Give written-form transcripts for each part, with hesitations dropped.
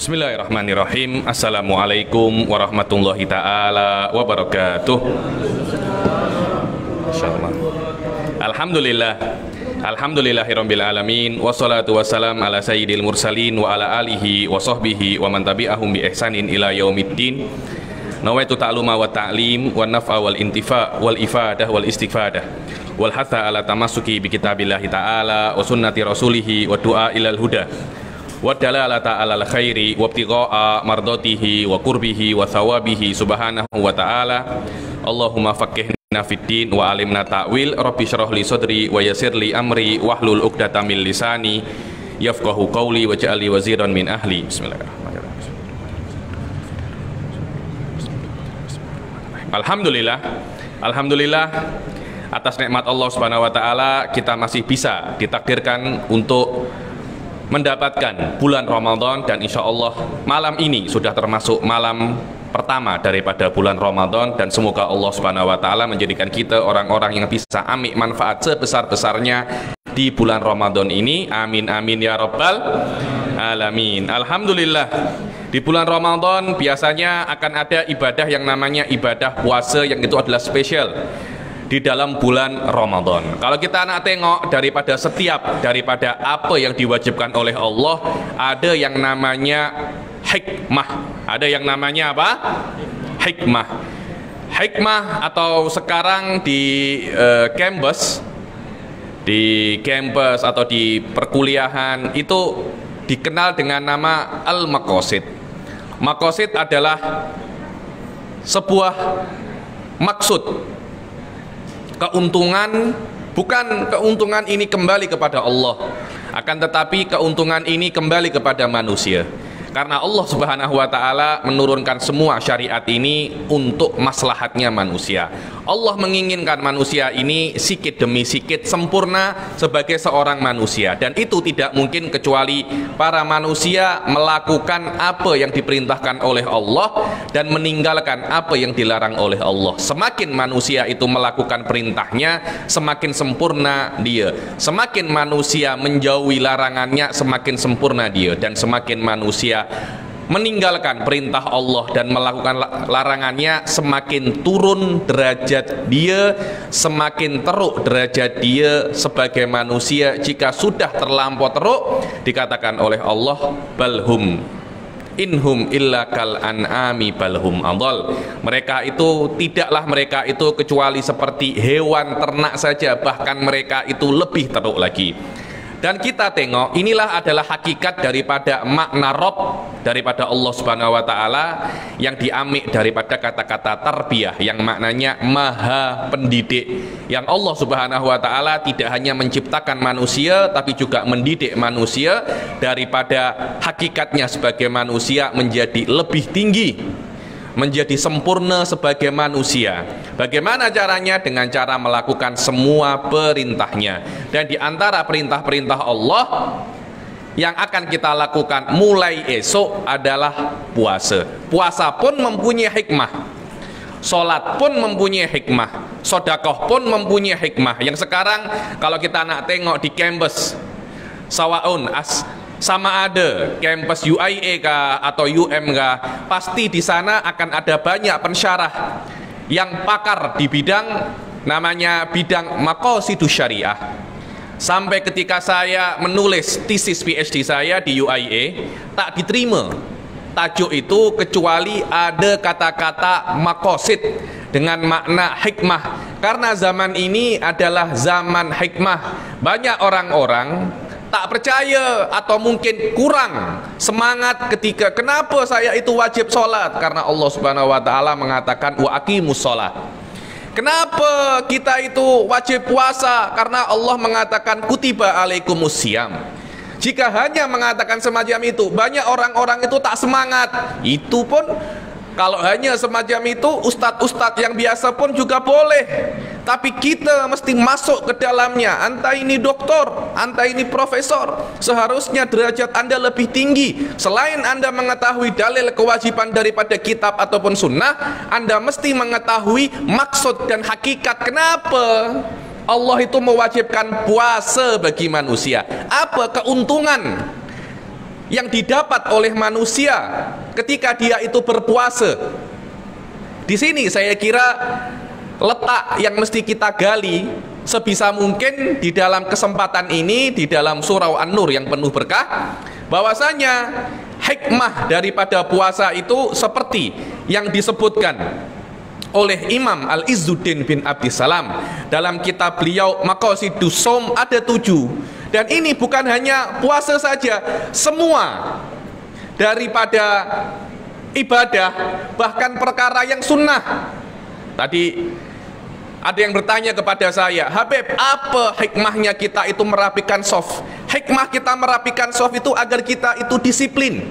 Bismillahirrahmanirrahim. Assalamualaikum warahmatullahi ta'ala wabarakatuh. Insyaallah. Alhamdulillah. Alhamdulillahirabbil alamin wassalatu wassalam ala sayyidil mursalin wa ala alihi wa sahbihi wa man tabi'ahum bi ihsanin ila yaumiddin. Nawaitu ta'luma wa ta'lim wa naf'a wal intifa' wal ifadah wal istifadah wal hatha ala tamassuki bi kitabillahi ta'ala wa sunnati rasulihi wa du'a ilal huda wa dalalata alal khairi wa ibtigha'a mardatihi wa qurbihi wa thawabihi subhanahu wa ta'ala. Allahumma faqihna fid din wa alimna ta'wil. Rabbi shrah li sadri wa yassir li amri wahlul 'uqdatam min lisani yafqahu qawli waj'al li waziran min ahli. Bismillahirrahmanirrahim. Alhamdulillah. Alhamdulillah atas nikmat Allah Subhanahu wa taala kita masih bisa ditakdirkan untuk mendapatkan bulan Ramadan, dan insya Allah malam ini sudah termasuk malam pertama daripada bulan Ramadan, dan semoga Allah Subhanahu wa taala menjadikan kita orang-orang yang bisa ambil manfaat sebesar-besarnya di bulan Ramadan ini. Amin amin ya rabbal alamin. Alhamdulillah, di bulan Ramadan biasanya akan ada ibadah yang namanya ibadah puasa, yang itu adalah spesial di dalam bulan Ramadan. Kalau kita nak tengok daripada apa yang diwajibkan oleh Allah, ada yang namanya hikmah. Ada yang namanya apa? Hikmah. Hikmah atau sekarang di kampus atau di perkuliahan itu dikenal dengan nama al-maqasid. Maqasid adalah sebuah maksud, keuntungan, bukan keuntungan ini kembali kepada Allah, akan tetapi keuntungan ini kembali kepada manusia. Karena Allah Subhanahu wa taala menurunkan semua syariat ini untuk maslahatnya manusia. Allah menginginkan manusia ini sikit demi sikit sempurna sebagai seorang manusia, dan itu tidak mungkin kecuali para manusia melakukan apa yang diperintahkan oleh Allah dan meninggalkan apa yang dilarang oleh Allah. Semakin manusia itu melakukan perintahnya, semakin sempurna dia. Semakin manusia menjauhi larangannya, semakin sempurna dia. Dan semakin manusia meninggalkan perintah Allah dan melakukan larangannya, semakin turun derajat dia, semakin teruk derajat dia sebagai manusia. Jika sudah terlampau teruk, dikatakan oleh Allah, balhum inhum illa kal an'ami balhum adall. Mereka itu kecuali seperti hewan ternak saja, bahkan mereka itu lebih teruk lagi. Dan kita tengok, inilah adalah hakikat daripada makna Rabb daripada Allah Subhanahu wa taala yang diambil daripada kata-kata tarbiyah, yang maknanya maha pendidik. Yang Allah Subhanahu wa taala tidak hanya menciptakan manusia, tapi juga mendidik manusia daripada hakikatnya sebagai manusia menjadi lebih tinggi, menjadi sempurna sebagai manusia. Bagaimana caranya? Dengan cara melakukan semua perintahnya. Dan di antara perintah-perintah Allah yang akan kita lakukan mulai esok adalah puasa. Puasa pun mempunyai hikmah, sholat pun mempunyai hikmah, sedekah pun mempunyai hikmah. Yang sekarang kalau kita nak tengok di kampus sawaun sama ada kampus UIA kah atau UM kah, pasti di sana akan ada banyak pensyarah yang pakar di bidang namanya bidang maqasidus syariah. Sampai ketika saya menulis tesis PhD saya di UIA, tak diterima tajuk itu kecuali ada kata-kata maqasid dengan makna hikmah. Karena zaman ini adalah zaman hikmah. Banyak orang-orang tak percaya atau mungkin kurang semangat ketika kenapa saya itu wajib sholat, karena Allah Subhanahu wa taala mengatakan wa aqimus sholat. Kenapa kita itu wajib puasa, karena Allah mengatakan kutiba alaikumus syiyam. Jika hanya mengatakan semacam itu, banyak orang-orang itu tak semangat. Itu pun kalau hanya semacam itu, ustadz-ustadz yang biasa pun juga boleh. Tapi kita mesti masuk ke dalamnya. Anda ini doktor, Anda ini profesor, seharusnya derajat Anda lebih tinggi. Selain Anda mengetahui dalil kewajiban daripada kitab ataupun sunnah, Anda mesti mengetahui maksud dan hakikat kenapa Allah itu mewajibkan puasa bagi manusia. Apa keuntungan yang didapat oleh manusia ketika dia itu berpuasa. Di sini saya kira letak yang mesti kita gali sebisa mungkin di dalam kesempatan ini, di dalam surah An-Nur yang penuh berkah, bahwasanya hikmah daripada puasa itu seperti yang disebutkan oleh Imam Al-Izzuddin bin Abdissalam dalam kitab beliau Maqasidus Shaum, ada 7. Dan ini bukan hanya puasa saja, semua daripada ibadah, bahkan perkara yang sunnah. Tadi ada yang bertanya kepada saya, Habib, apa hikmahnya kita itu merapikan shaf? Hikmah kita merapikan shaf itu agar kita itu disiplin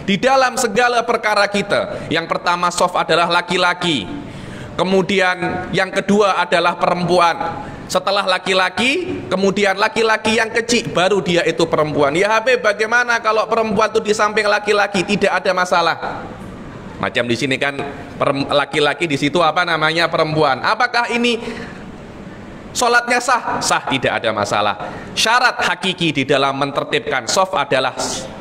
di dalam segala perkara kita. Yang pertama, shaf adalah laki-laki, kemudian yang kedua adalah perempuan, setelah laki-laki, kemudian laki-laki yang kecil, baru dia itu perempuan. Ya Habib, bagaimana kalau perempuan itu di samping laki-laki? Tidak ada masalah. Macam di sini kan laki-laki, di situ apa namanya, perempuan. Apakah ini sholatnya sah? Sah, tidak ada masalah. Syarat hakiki di dalam mentertibkan shaf adalah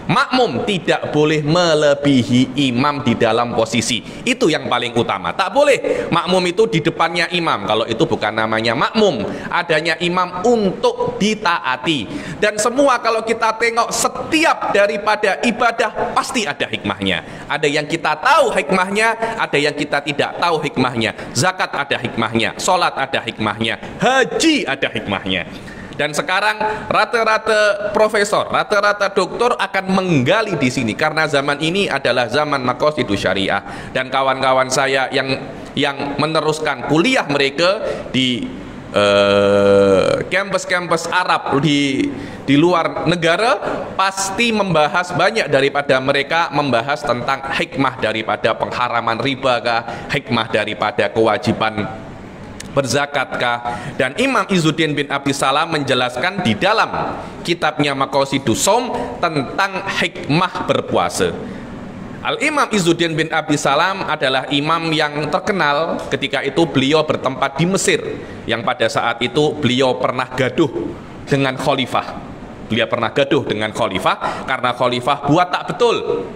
makmum tidak boleh melebihi imam di dalam posisi. Itu yang paling utama. Tak boleh makmum itu di depannya imam. Kalau itu bukan namanya makmum. Adanya imam untuk ditaati. Dan semua kalau kita tengok setiap daripada ibadah pasti ada hikmahnya. Ada yang kita tahu hikmahnya, ada yang kita tidak tahu hikmahnya. Zakat ada hikmahnya, sholat ada hikmahnya, haji ada hikmahnya. Dan sekarang rata-rata profesor, rata-rata doktor akan menggali di sini karena zaman ini adalah zaman maqasidus syariah. Dan kawan-kawan saya yang meneruskan kuliah mereka di kampus-kampus Arab di luar negara pasti membahas, banyak daripada mereka membahas tentang hikmah daripada pengharaman riba kah, hikmah daripada kewajiban berzakatkah. Dan Imam Izzuddin bin Abdissalam menjelaskan di dalam kitabnya Maqasidus Shaum tentang hikmah berpuasa. Al-Imam Izzuddin bin Abdissalam adalah imam yang terkenal ketika itu beliau bertempat di Mesir, yang pada saat itu beliau pernah gaduh dengan khalifah. Beliau pernah gaduh dengan khalifah karena khalifah buat tak betul.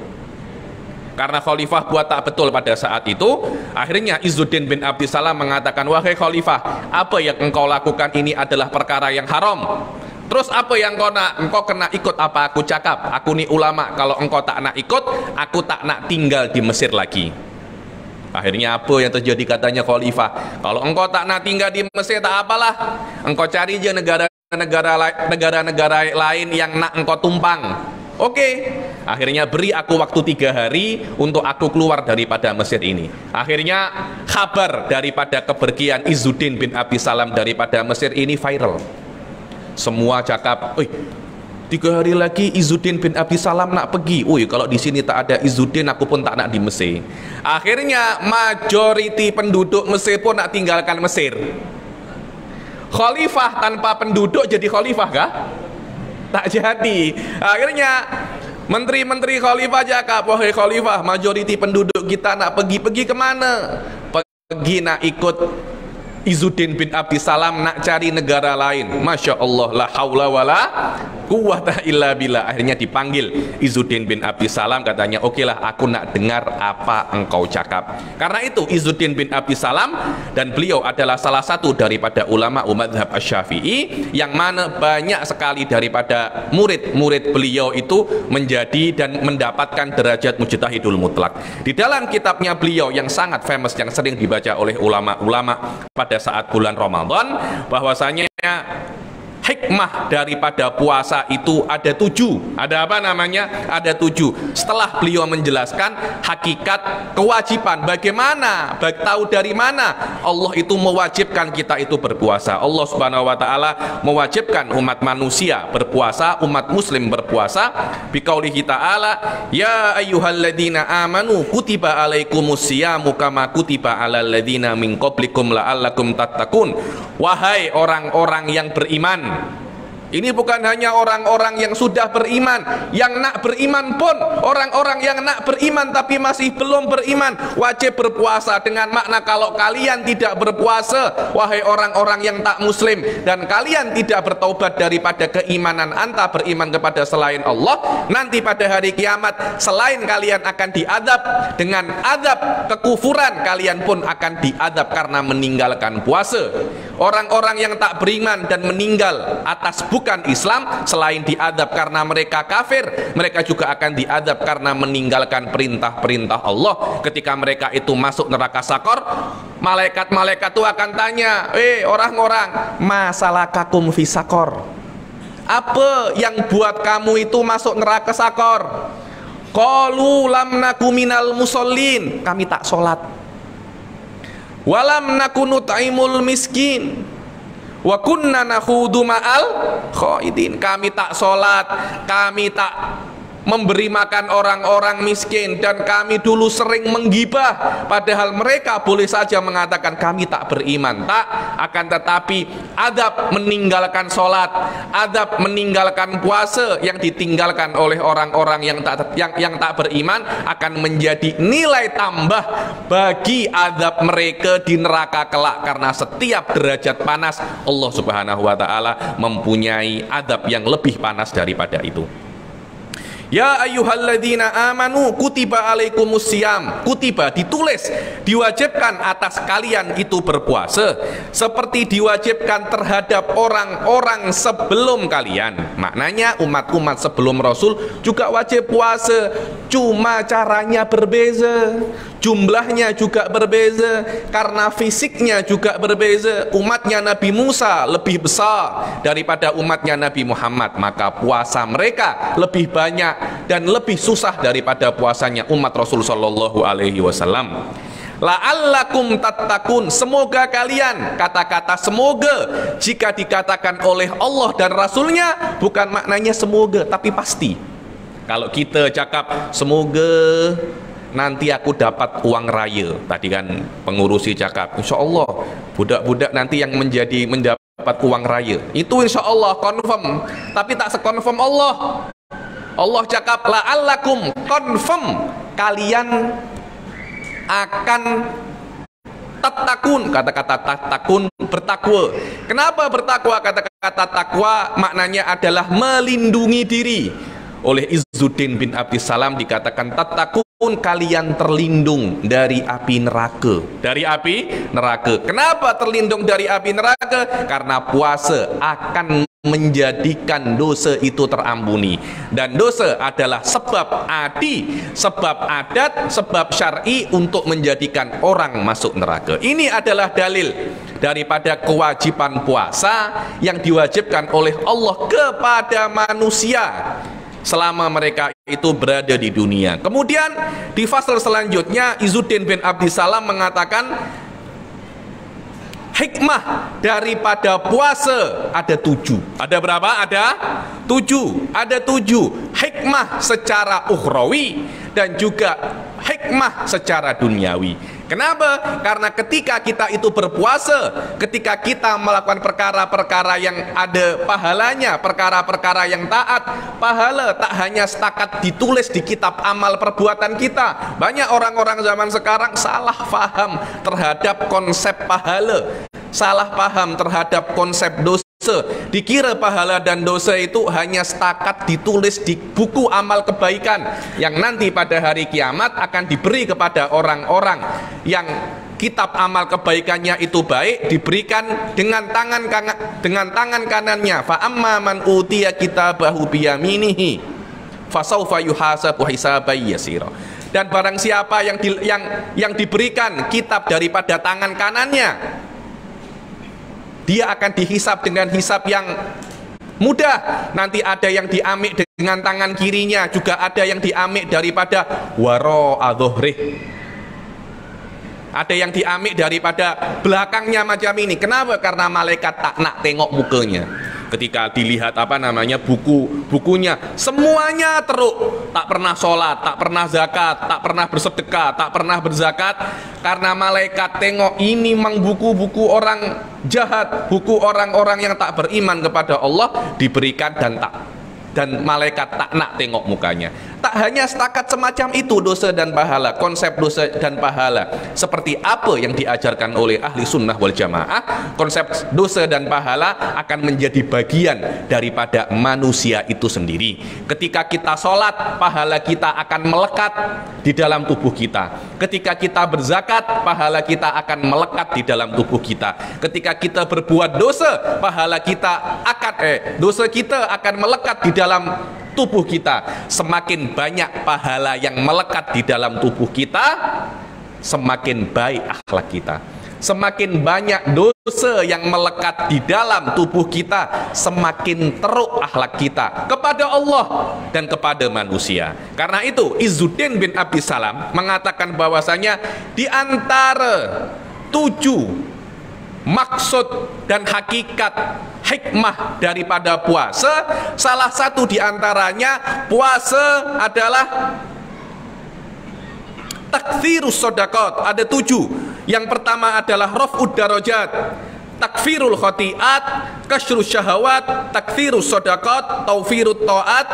Karena khalifah buat tak betul pada saat itu, akhirnya Izzuddin bin Abdissalam mengatakan, wahai khalifah, apa yang engkau lakukan ini adalah perkara yang haram. Terus apa yang engkau kena ikut apa aku cakap? Aku ni ulama, kalau engkau tak nak ikut, aku tak nak tinggal di Mesir lagi. Akhirnya apa yang terjadi, katanya khalifah, kalau engkau tak nak tinggal di Mesir tak apalah, engkau cari je negara-negara lain yang nak engkau tumpang. Oke, akhirnya beri aku waktu 3 hari untuk aku keluar daripada Mesir ini. Akhirnya kabar daripada kepergian Izzuddin bin Abdissalam daripada Mesir ini viral. Semua cakap, 3 hari lagi Izzuddin bin Abdissalam nak pergi. Kalau di sini tak ada Izzuddin, aku pun tak nak di Mesir. Akhirnya majoriti penduduk Mesir pun nak tinggalkan Mesir. Khalifah tanpa penduduk jadi khalifah kah? Tak jadi. Akhirnya menteri-menteri khalifah cakap, wahai khalifah, majoriti penduduk kita nak pergi kemana? Pergi nak ikut Izzuddin bin Abdissalam, nak cari negara lain. Masya Allah, la haula wala quwwata illa billah. Akhirnya dipanggil Izzuddin bin Abdissalam, katanya, oke lah, aku nak dengar apa engkau cakap. Karena itu Izzuddin bin Abdissalam, dan beliau adalah salah satu daripada ulama mazhab Asy-Syafi'i, yang mana banyak sekali daripada murid-murid beliau itu menjadi dan mendapatkan derajat mujtahidul mutlak. Di dalam kitabnya beliau yang sangat famous, yang sering dibaca oleh ulama-ulama pada saat bulan Ramadan, bahwasanya hikmah daripada puasa itu ada 7. Ada apa namanya? Ada 7. Setelah beliau menjelaskan hakikat kewajiban, bagaimana, tahu dari mana Allah itu mewajibkan kita itu berpuasa. Allah Subhanahu wa taala mewajibkan umat manusia berpuasa, umat muslim berpuasa, biqaulihi ta'ala, ya ayyuhalladzina amanu kutiba alaikumusyamu kama kutiba alal ladzina min qablikum la'allakum tattaqun. Wahai orang-orang yang beriman, Ini bukan hanya orang-orang yang sudah beriman, yang nak beriman pun, orang-orang yang nak beriman tapi masih belum beriman wajib berpuasa, dengan makna kalau kalian tidak berpuasa, wahai orang-orang yang tak muslim, dan kalian tidak bertaubat daripada keimanan anta beriman kepada selain Allah, nanti pada hari kiamat selain kalian akan diadab dengan adab kekufuran, kalian pun akan diadab karena meninggalkan puasa. Orang-orang yang tak beriman dan meninggal atas bukan Islam, selain diadab karena mereka kafir, mereka juga akan diadab karena meninggalkan perintah-perintah Allah. Ketika mereka itu masuk neraka sakor, malaikat-malaikat itu akan tanya, orang-orang, masalakakum fi sakor, apa yang buat kamu itu masuk neraka sakor? Qalu lam naku minal musallin, kami tak sholat. Walam naku nut'imul miskin, wa kunna nakhudu ma'al khaidin, kami tak sholat, kami tak memberi makan orang-orang miskin, dan kami dulu sering menggibah, padahal mereka boleh saja mengatakan kami tak beriman. Tak, akan tetapi adab meninggalkan sholat, adab meninggalkan puasa yang ditinggalkan oleh orang-orang yang tak beriman akan menjadi nilai tambah bagi adab mereka di neraka kelak, karena setiap derajat panas Allah Subhanahu wa ta'ala mempunyai adab yang lebih panas daripada itu. Ya ayyuhalladzina amanu kutiba alaikumus syiyam, kutiba ditulis, diwajibkan atas kalian itu berpuasa seperti diwajibkan terhadap orang-orang sebelum kalian. Maknanya umat-umat sebelum Rasul juga wajib puasa, cuma caranya berbeza, jumlahnya juga berbeza, karena fisiknya juga berbeza. Umatnya Nabi Musa lebih besar daripada umatnya Nabi Muhammad, maka puasa mereka lebih banyak dan lebih susah daripada puasanya umat Rasul sallallahu alaihi wasallam. La'allakum tattaqun, semoga kalian, kata-kata semoga jika dikatakan oleh Allah dan Rasulnya bukan maknanya semoga tapi pasti. Kalau kita cakap semoga nanti aku dapat uang raya, tadi kan pengurusi cakap insya Allah budak-budak nanti yang mendapat uang raya, itu insya Allah confirm, tapi tak sekonfirm Allah. Allah cakap la'allakum, confirm kalian akan tattaqun, kata-kata tattaqun bertakwa. Kenapa bertakwa? Kata-kata takwa maknanya adalah melindungi diri. Oleh Izzuddin bin Abdissalam dikatakan tattaqun, kalian terlindung dari api neraka. Dari api neraka. Kenapa terlindung dari api neraka? Karena puasa akan menjadikan dosa itu terampuni, dan dosa adalah sebab adi, sebab adat, sebab syar'i untuk menjadikan orang masuk neraka. Ini adalah dalil daripada kewajiban puasa yang diwajibkan oleh Allah kepada manusia selama mereka itu berada di dunia. Kemudian di fasal selanjutnya Izzuddin bin Abdissalam mengatakan hikmah daripada puasa ada 7. Ada berapa? Ada 7. Ada 7 hikmah secara ukhrawi dan juga hikmah secara duniawi. Kenapa? Karena ketika kita itu berpuasa, ketika kita melakukan perkara-perkara yang ada pahalanya, perkara-perkara yang taat, pahala tak hanya setakat ditulis di kitab amal perbuatan kita. Banyak orang-orang zaman sekarang salah paham terhadap konsep pahala, salah paham terhadap konsep dosa. Dikira pahala dan dosa itu hanya setakat ditulis di buku amal kebaikan yang nanti pada hari kiamat akan diberi kepada orang-orang yang kitab amal kebaikannya itu baik, diberikan dengan tangan kanannya. Fa amma man utiya kitabahu biyaminihi fasaufa yuhasabu hisaban yasira. Dan barang siapa yang diberikan kitab daripada tangan kanannya, dia akan dihisap dengan hisap yang mudah. Nanti ada yang diambil dengan tangan kirinya, juga ada yang diambil daripada wara'a dhuhrih, ada yang diambil daripada belakangnya macam ini. Kenapa? Karena malaikat tak nak tengok mukanya. Ketika dilihat bukunya, semuanya teruk, tak pernah sholat, tak pernah zakat, tak pernah bersedekah, tak pernah berzakat. Karena malaikat tengok ini memang buku-buku orang jahat, buku orang-orang yang tak beriman kepada Allah, diberikan dan malaikat tak nak tengok mukanya. Tak hanya setakat semacam itu dosa dan pahala, konsep dosa dan pahala seperti apa yang diajarkan oleh ahli sunnah wal jamaah, konsep dosa dan pahala akan menjadi bagian daripada manusia itu sendiri. Ketika kita sholat, pahala kita akan melekat di dalam tubuh kita. Ketika kita berzakat, pahala kita akan melekat di dalam tubuh kita. Ketika kita berbuat dosa, dosa kita akan melekat di dalam tubuh kita. Semakin banyak pahala yang melekat di dalam tubuh kita, semakin baik akhlak kita. Semakin banyak dosa yang melekat di dalam tubuh kita, semakin teruk akhlak kita kepada Allah dan kepada manusia. Karena itu Izzuddin bin Abdissalam mengatakan bahwasanya di antara 7 maksud dan hakikat hikmah daripada puasa, salah satu diantaranya puasa adalah takfirus sodakot. Ada 7. Yang pertama adalah raf'ud darajat, takfirul khotiat, kasyrus syahawat, takfirus sodakot, taufirut ta'at,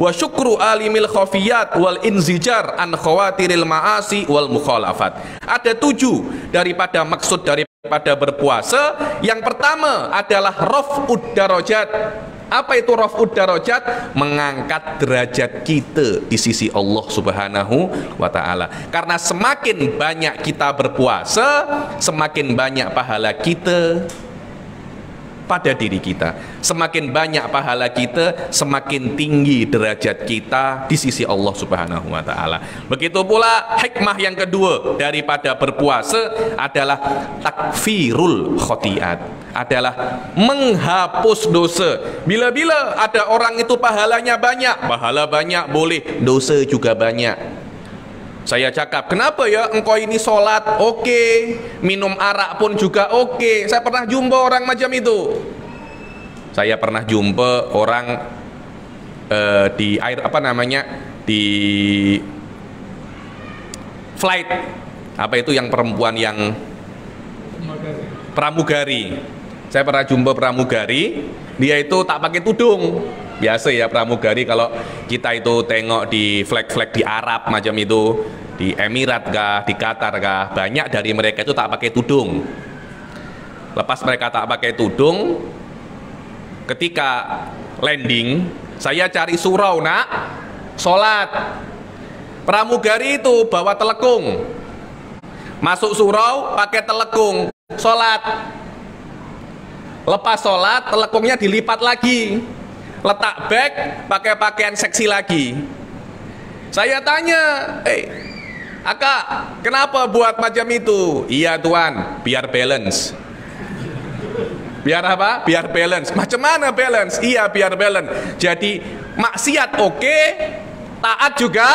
wa syukru alimil khafiyat, wal inzijar an khawatiril ma'asi wal mukhalafat. Ada 7 daripada maksud daripada berpuasa. Yang pertama adalah raf'ud darajat. Apa itu raf'ud darajat? Mengangkat derajat kita di sisi Allah Subhanahu wa ta'ala. Karena semakin banyak kita berpuasa, semakin banyak pahala kita pada diri kita. Semakin banyak pahala kita, semakin tinggi derajat kita di sisi Allah Subhanahu wa ta'ala. Begitu pula hikmah yang kedua daripada berpuasa adalah takfirul khotiat, adalah menghapus dosa. Bila-bila ada orang itu pahalanya banyak, pahala banyak boleh, dosa juga banyak. Saya cakap, kenapa ya engkau ini sholat oke, minum arak pun juga oke. Saya pernah jumpa orang macam itu. Saya pernah jumpa orang di di flight, apa itu yang perempuan yang pramugari. Saya pernah jumpa pramugari, dia itu tak pakai tudung. Biasa ya pramugari, kalau kita itu tengok di flag-flag di Arab macam itu, di Emirat kah, di Qatar kah, banyak dari mereka itu tak pakai tudung. Lepas mereka tak pakai tudung, ketika landing, saya cari surau nak, sholat. Pramugari itu bawa telekung, masuk surau pakai telekung, sholat. Lepas sholat, telekungnya dilipat lagi, letak bag, pakai pakaian seksi lagi. Saya tanya, Akak, kenapa buat macam itu? Iya tuan, biar balance. Biar apa? Biar balance. Macam mana balance? Iya biar balance. Jadi maksiat oke, taat juga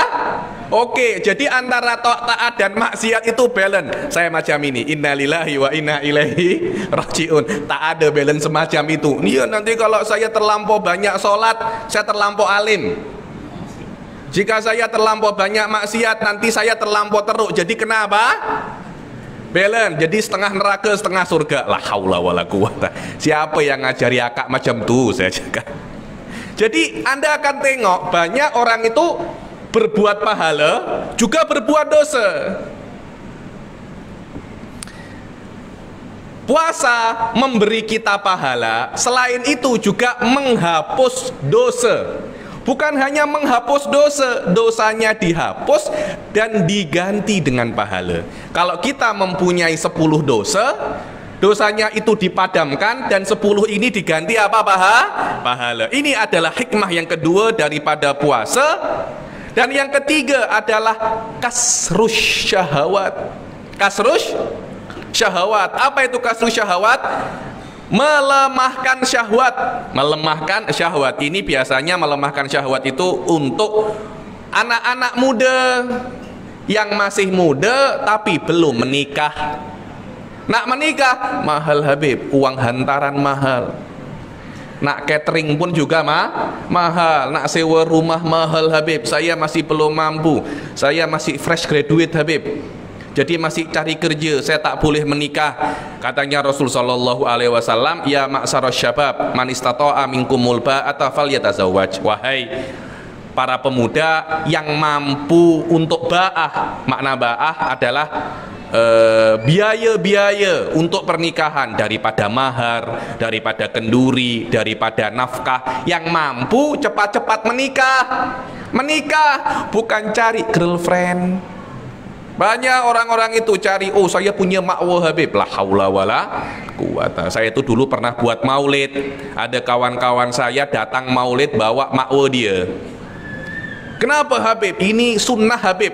oke. Jadi antara taat dan maksiat itu balance. Saya macam ini, innalillahi wa inna ilaihi rajiun. Tak ada balance semacam itu. Iya, nanti kalau saya terlampau banyak sholat, saya terlampau alim. Jika saya terlampau banyak maksiat, nanti saya terlampau teruk. Jadi kenapa? Balance. Jadi setengah neraka, setengah surga. La haula wala quwata. Siapa yang ngajari akak macam tu? Saya cakap. Jadi Anda akan tengok banyak orang itu berbuat pahala, juga berbuat dosa. Puasa memberi kita pahala, selain itu juga menghapus dosa. Bukan hanya menghapus dosa, dosanya dihapus dan diganti dengan pahala. Kalau kita mempunyai 10 dosa, dosanya itu dipadamkan dan 10 ini diganti apa? Pahala. Ini adalah hikmah yang kedua daripada puasa. Dan yang ketiga adalah kasrus syahwat. Kasrus syahwat. Apa itu kasrus syahwat? Melemahkan syahwat. Melemahkan syahwat ini biasanya melemahkan syahwat itu untuk anak-anak muda yang masih muda tapi belum menikah. Nak menikah mahal habib, uang hantaran mahal. Nak catering pun juga mahal. Nak sewa rumah mahal Habib. Saya masih belum mampu. Saya masih fresh graduate Habib. Jadi masih cari kerja. Saya tak boleh menikah. Katanya Rasul sallallahu alaihi wasallam, ya ma'syarasy syabab, man istata'a minkumul ba'ata falyatazawwaj. Wahai para pemuda yang mampu untuk ba'ah. Makna ba'ah adalah biaya-biaya untuk pernikahan, daripada mahar, daripada kenduri, daripada nafkah. Yang mampu cepat-cepat menikah, bukan cari girlfriend. Banyak orang-orang itu cari, oh saya punya makwa Habib, la haula wala quwata. Saya itu dulu pernah buat maulid, ada kawan-kawan saya datang maulid bawa makwa dia. Kenapa Habib? Ini sunnah Habib.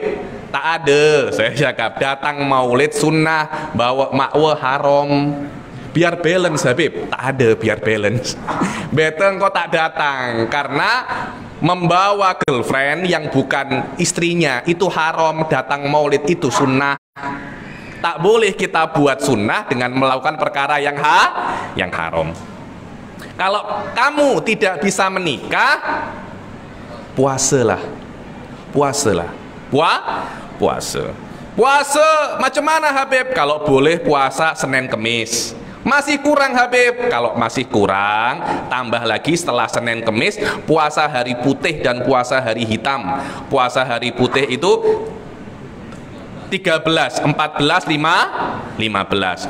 Tak ada, saya cakap datang maulid sunnah, bawa makwa haram. Biar balance Habib. Tak ada biar balance. Betul kau tak datang, karena membawa girlfriend yang bukan istrinya itu haram. Datang maulid itu sunnah. Tak boleh kita buat sunnah dengan melakukan perkara yang haram. Kalau kamu tidak bisa menikah, puasalah. Puasa macam mana Habib? Kalau boleh puasa Senin Kemis. Masih kurang Habib. Kalau masih kurang, tambah lagi setelah Senin Kemis puasa hari putih dan puasa hari hitam. Puasa hari putih itu 13, 14, 15.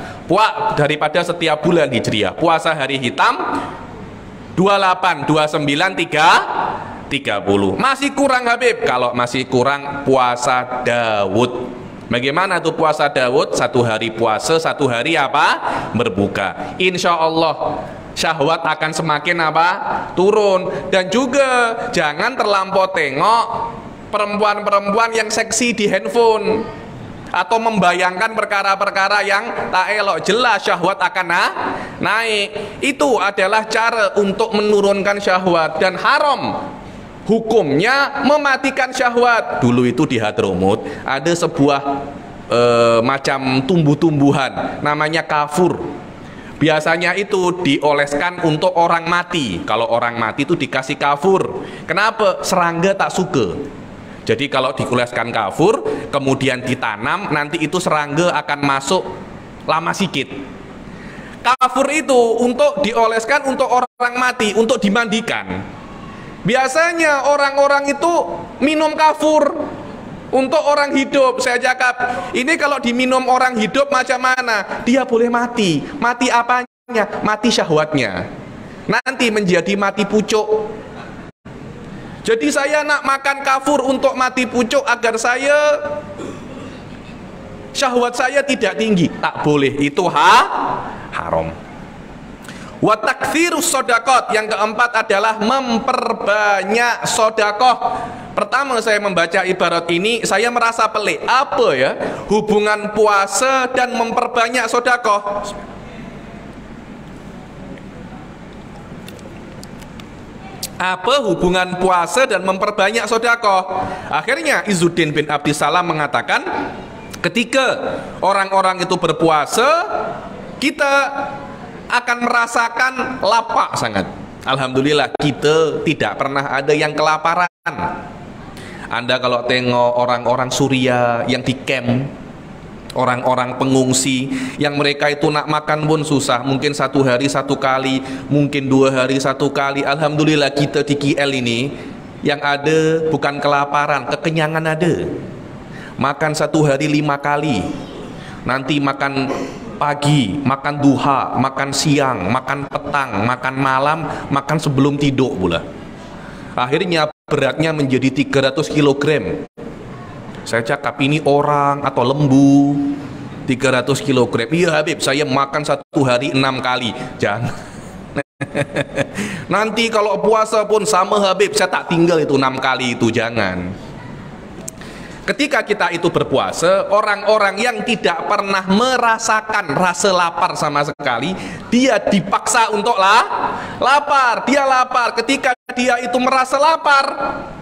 Daripada setiap bulan Hijriah. Puasa hari hitam 28, 29, 30. Masih kurang Habib. Kalau masih kurang, puasa Daud. Bagaimana tuh puasa Daud? 1 hari puasa, 1 hari apa? Berbuka. Insya Allah syahwat akan semakin apa? Turun. Dan juga jangan terlampau tengok perempuan-perempuan yang seksi di handphone, atau membayangkan perkara-perkara yang tak elok. Jelas syahwat akan naik. Itu adalah cara untuk menurunkan syahwat, dan haram hukumnya mematikan syahwat. Dulu itu di Hadramut ada sebuah macam tumbuh-tumbuhan namanya kafur. Biasanya itu dioleskan untuk orang mati. Kalau orang mati itu dikasih kafur. Kenapa? Serangga tak suka. Jadi kalau dioleskan kafur kemudian ditanam, nanti itu serangga akan masuk lama sikit. Kafur itu untuk dioleskan untuk orang mati, untuk dimandikan. Biasanya orang-orang itu minum kafur untuk orang hidup. Saya cakap, ini kalau diminum orang hidup macam mana? Dia boleh mati. Mati apanya? Mati syahwatnya. Nanti menjadi mati pucuk. Jadi saya nak makan kafur untuk mati pucuk agar syahwat saya tidak tinggi. Tak boleh. Itu haram. Wa taktsirus shadaqat, yang keempat adalah memperbanyak sedekah. Pertama saya membaca ibarat ini, saya merasa pelik. Apa ya hubungan puasa dan memperbanyak sedekah? Apa hubungan puasa dan memperbanyak sedekah? Akhirnya Izzuddin bin Abdissalam mengatakan, ketika orang-orang itu berpuasa, kita akan merasakan lapar sangat. Alhamdulillah kita tidak pernah ada yang kelaparan. Anda kalau tengok orang-orang Suriah yang di camp, orang-orang pengungsi yang mereka itu nak makan pun susah, mungkin 1 hari 1 kali, mungkin 2 hari 1 kali. Alhamdulillah kita di KL ini yang ada bukan kelaparan, kekenyangan ada. Makan 1 hari 5 kali, nanti makan pagi, makan duha, makan siang, makan petang, makan malam, makan sebelum tidur pula. Akhirnya beratnya menjadi 300 kg. Saya cakap, ini orang atau lembu 300 kg. Iya Habib, saya makan 1 hari 6 kali. Jangan. Nanti kalau puasa pun sama Habib, saya tak tinggal itu 6 kali itu. Jangan. Ketika kita itu berpuasa, orang-orang yang tidak pernah merasakan rasa lapar sama sekali, dia dipaksa untuk lapar. Dia lapar. Ketika dia itu merasa lapar,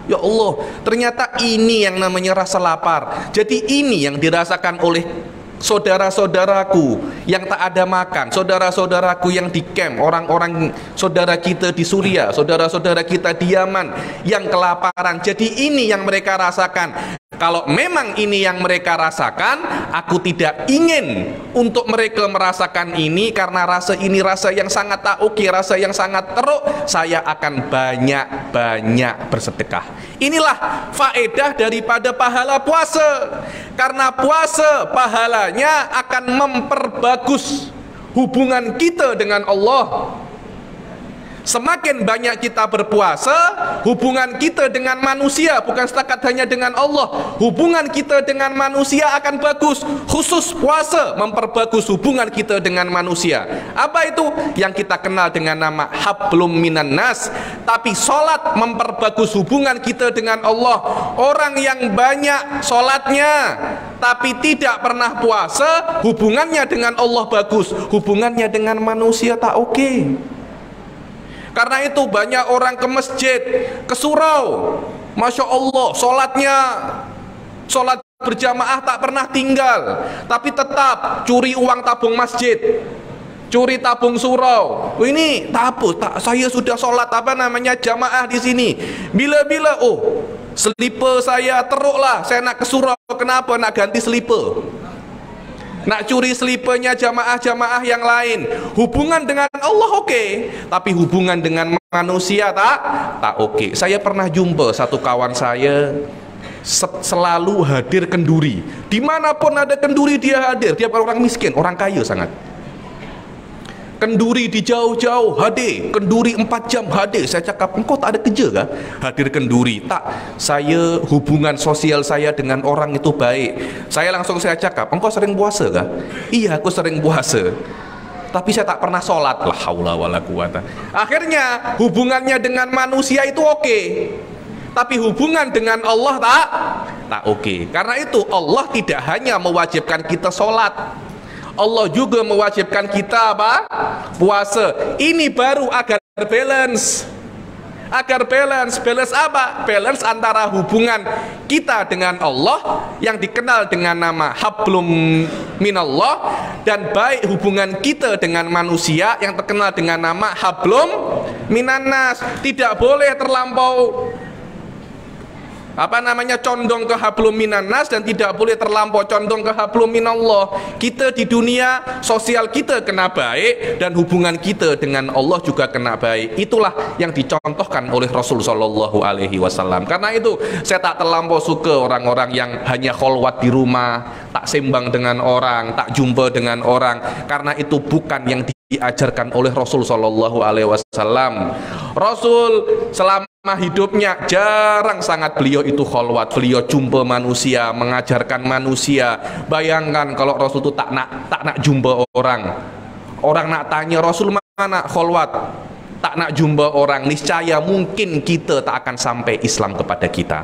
ya Allah, ternyata ini yang namanya rasa lapar. Jadi ini yang dirasakan oleh saudara-saudaraku yang tak ada makan, saudara-saudaraku yang di camp, orang-orang saudara kita di Suriah, saudara-saudara kita di Yaman yang kelaparan. Jadi ini yang mereka rasakan. Kalau memang ini yang mereka rasakan, aku tidak ingin untuk mereka merasakan ini, karena rasa ini rasa yang sangat tak oke, rasa yang sangat teruk. Saya akan banyak-banyak bersedekah. Inilah faedah daripada pahala puasa. Karena puasa pahalanya akan memperbagus hubungan kita dengan Allah. Semakin banyak kita berpuasa, hubungan kita dengan manusia, bukan setakat hanya dengan Allah, hubungan kita dengan manusia akan bagus. Khusus puasa memperbagus hubungan kita dengan manusia. Apa itu? Yang kita kenal dengan nama hablum minan nas. Tapi sholat memperbagus hubungan kita dengan Allah. Orang yang banyak sholatnya tapi tidak pernah puasa, hubungannya dengan Allah bagus, hubungannya dengan manusia tak oke. Karena itu banyak orang ke masjid, ke surau, Masya Allah, sholat berjamaah tak pernah tinggal, tapi tetap curi uang tabung masjid, curi tabung surau. Ini saya sudah sholat jamaah di sini. Bila-bila slipper saya teruklah, saya nak ke surau, kenapa nak ganti slipper? Nak curi slippernya jamaah-jamaah yang lain. Hubungan dengan Allah oke, tapi hubungan dengan manusia tak oke. Saya pernah jumpa satu kawan saya selalu hadir kenduri. Dimanapun ada kenduri dia hadir. Dia orang miskin, orang kaya sangat. Kenduri di jauh-jauh hadir, kenduri 4 jam hadir. Saya cakap, engkau tak ada kerja kah? Hadir kenduri. Tak, saya hubungan sosial saya dengan orang itu baik. Saya cakap, engkau sering puasa kah? Iya, aku sering puasa, tapi saya tak pernah sholat. La haula wala quwata. Akhirnya hubungannya dengan manusia itu oke, tapi hubungan dengan Allah tak oke. Karena itu Allah tidak hanya mewajibkan kita sholat, Allah juga mewajibkan kita apa? Puasa. Ini baru agar balance. Balance apa? Balance antara hubungan kita dengan Allah yang dikenal dengan nama hablum minallah, dan baik hubungan kita dengan manusia yang terkenal dengan nama hablum minannas. Tidak boleh terlampau condong ke hablum minannas, dan tidak boleh terlampau condong ke hablum minallah. Kita di dunia sosial kita kena baik, dan hubungan kita dengan Allah juga kena baik. Itulah yang dicontohkan oleh Rasul Shallallahu Alaihi Wasallam. Karena itu saya tak terlampau suka orang-orang yang hanya kholwat di rumah, tak sembang dengan orang, tak jumpa dengan orang. Karena itu bukan yang diajarkan oleh Rasul Shallallahu Alaihi Wasallam. Rasul selama hidupnya jarang sangat beliau itu kholwat. Beliau jumpa manusia, mengajarkan manusia. Bayangkan kalau Rasul itu tak nak jumpa orang nak tanya Rasul mana kholwat, tak nak jumpa orang, niscaya mungkin kita tak akan sampai Islam kepada kita.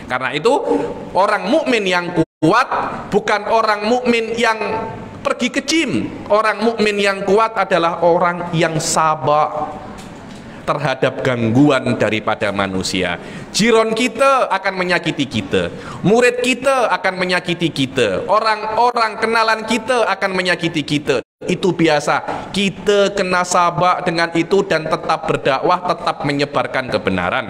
Karena itu orang mukmin yang kuat bukan orang mukmin yang pergi ke gym. Orang mukmin yang kuat adalah orang yang sabar terhadap gangguan daripada manusia. Jiron kita akan menyakiti kita, murid kita akan menyakiti kita, orang-orang kenalan kita akan menyakiti kita. Itu biasa. Kita kena sabar dengan itu dan tetap berdakwah, tetap menyebarkan kebenaran.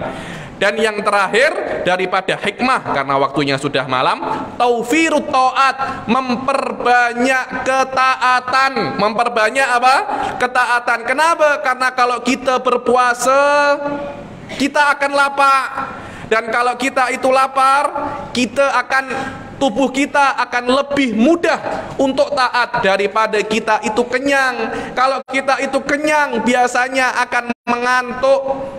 Dan yang terakhir daripada hikmah, karena waktunya sudah malam, taufirut taat, memperbanyak ketaatan. Memperbanyak apa? Ketaatan. Kenapa? Karena kalau kita berpuasa, kita akan lapar. Dan kalau kita itu lapar, tubuh kita akan lebih mudah untuk taat daripada kita itu kenyang. Kalau kita itu kenyang, biasanya akan mengantuk.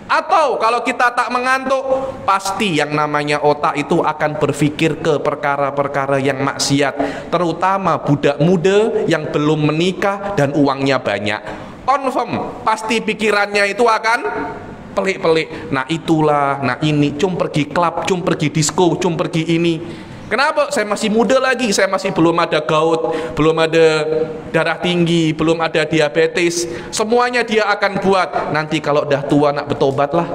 Atau kalau kita tak mengantuk, pasti yang namanya otak itu akan berpikir ke perkara-perkara yang maksiat. Terutama budak muda yang belum menikah dan uangnya banyak. Confirm, pasti pikirannya itu akan pelik-pelik. Nah itulah, nah ini, cum pergi klub, cum pergi disco, cum pergi ini. Kenapa? Saya masih muda lagi, saya masih belum ada gout, belum ada darah tinggi, belum ada diabetes. Semuanya dia akan buat. Nanti kalau dah tua nak bertobat lah.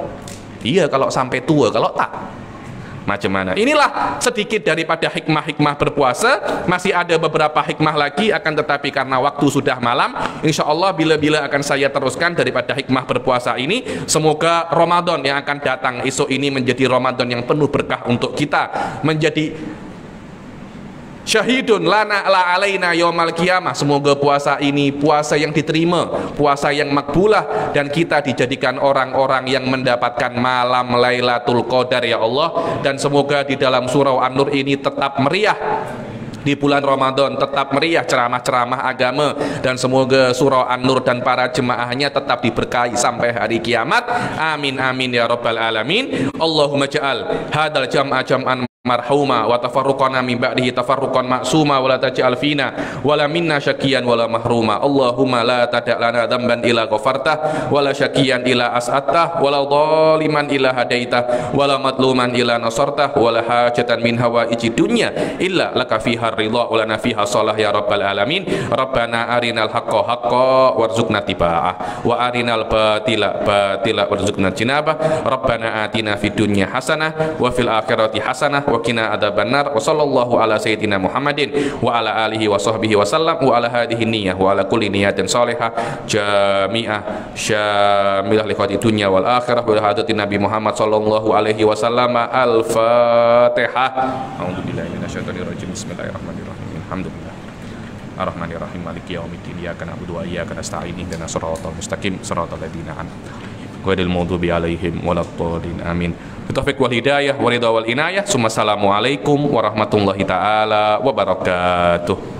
Iya kalau sampai tua, kalau tak macam mana. Inilah sedikit daripada hikmah-hikmah berpuasa. Masih ada beberapa hikmah lagi, akan tetapi karena waktu sudah malam, insya Allah bila-bila akan saya teruskan daripada hikmah berpuasa ini. Semoga Ramadan yang akan datang esok ini menjadi Ramadan yang penuh berkah untuk kita, menjadi syahidun lana la alaina yaumal qiyamah. Semoga puasa ini puasa yang diterima, puasa yang makbulah, dan kita dijadikan orang-orang yang mendapatkan malam Lailatul Qadar ya Allah. Dan semoga di dalam surah An-Nur ini tetap meriah di bulan Ramadan, tetap meriah ceramah-ceramah agama, dan semoga surah An-Nur dan para jemaahnya tetap diberkahi sampai hari kiamat. Amin amin ya rabbal alamin. Allahumma ja'al hadal jam'a jam'an marhuma wa tafarruqana min ba'dihi tafarruqan ma'suma wa la taj'al fina wala minna syakiyan wala mahruma. Allahumma la tada' lana dhanban illa ghafartah wala syakiyan illa as'attah wala dhaliman illa hadaitah wala madluman illa nasartah wala hajatan min hawaiji dunya illa laka fiha ridha wa lana fiha shalah ya rabbal alamin. Rabbana arinal haqqa haqqa warzuqna tiba'ah wa arinal batila batila warzuqna jinabah. Rabbana atina fid dunya hasanah wa fil akhirati hasanah wa qina adzabannar. Wa sallallahu ala sayyidina Muhammadin wa ala alihi wa sahbihi wa sallam wa ala hadhihi niyyah wa ala kulli niyatin salihah jami'ah syamilah liqati dunya wal akhirah wa hadati Nabi Muhammad sallallahu alaihi wasallam. Al-Fatihah. A'udzubillahi minasyaitonir rajim. Bismillahirrahmanirrahim. Alhamdulillah Ar-Rahmanir-Rahim Maliki yaumiddin. Iyyaka na'budu wa iyyaka nasta'in. Ihdinas siratal mustaqim siratal ladzina an'amta 'alaihim ghairil maghdubi 'alaihim waladdallin. Amin. Bitaufiq wal hidayah wa ridha wal inayah. Assalamualaikum warahmatullahi taala wabarakatuh.